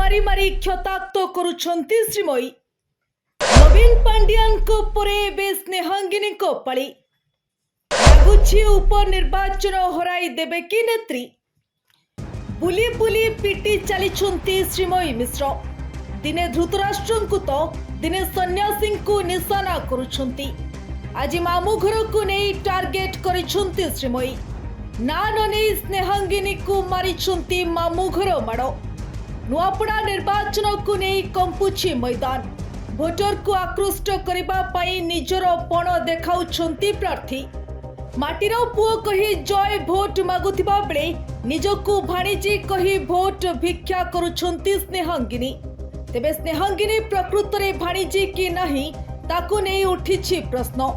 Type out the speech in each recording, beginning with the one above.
मारी मारी क्षताक्त करुछंती श्रीमयी। नवीन पांड्यान को परे बे स्नेहांगिनी को पाली लगुछि उपनिर्वाचन हराई देबे कि नेत्री। बुली बुली पिटी चलीछंती श्रीमयी मिश्र। दिने धृतराष्ट्र को तो दिने सन्यासी को निशाना करुछंती। आज मामू घर को नहीं टार्गेट करिछंती श्रीमयी। ना नने स्नेहांगिनी को मारिछंती मामू घर माड़। नुआपड़ा निर्वाचन को नहीं कंपुछि मैदान। भोटर को आकृष्ट करबा पई निजर पण देखाउछंती प्रार्थी। माटीर पुओ कही जय भोट मागुथिबा बेले निजको भाणीजी कही भोट भिक्षा करुछंती स्नेहांगिनी। तेबे स्नेहांगिनी प्रकृत रे भाणीजी कि नाही ताकू नहीं उठिछि प्रश्न।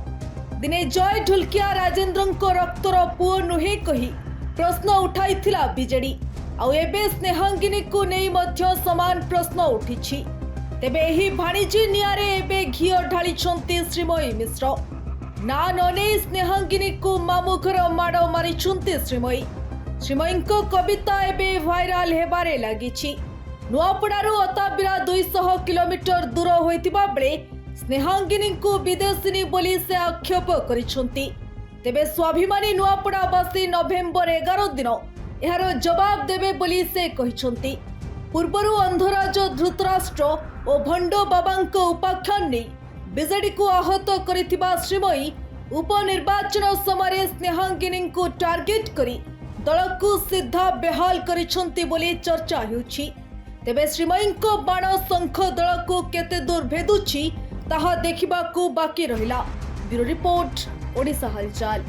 दिने जय ढुलकिया राजेंद्रन को रक्तर पुओ नुहे कही प्रश्न उठाइथिला बीजेडी। आउ एबे स्नेहांगिनी को नहीं मध्य समान प्रश्न उठिछि। तेबे एही भाणीजी नियारे एबे घिओ ढालिछंती श्रीमयी मिश्र। ना नने स्नेहांगिनी को मामू घर माड़ मारिछंती श्रीमयी। श्रीमयी को कविता एबे भाइराल हेबारे लागिछि। नुआपड़ारू अताबिरा 200 किलोमीटर दूर होइतिबा बेले स्नेहांगिनी को विदेशिनी बोली से आक्षेप करिछंती। तेबे स्वाभिमानी नुआपड़ावासी नवेम्बर 11 दिन यार जवाब देबे बोली से कहिछंती। पूर्वरु अंधराज धृतराष्ट्र और भंडो बाबांको उपाख्यान नहीं बीजेडी को आहत करिथिबा श्रीमयी उपनिर्वाचन समय स्नेहांगिनी को टार्गेट करी दल को सीधा बेहाल करिछंती बोली चर्चा हेउछि। तेबे श्रीमयी को बाण शंख दल को केते दूर भेदुछि ताहा देखिबाकू बाकी रहिला। ब्यूरो रिपोर्ट ओडिशा हलचल।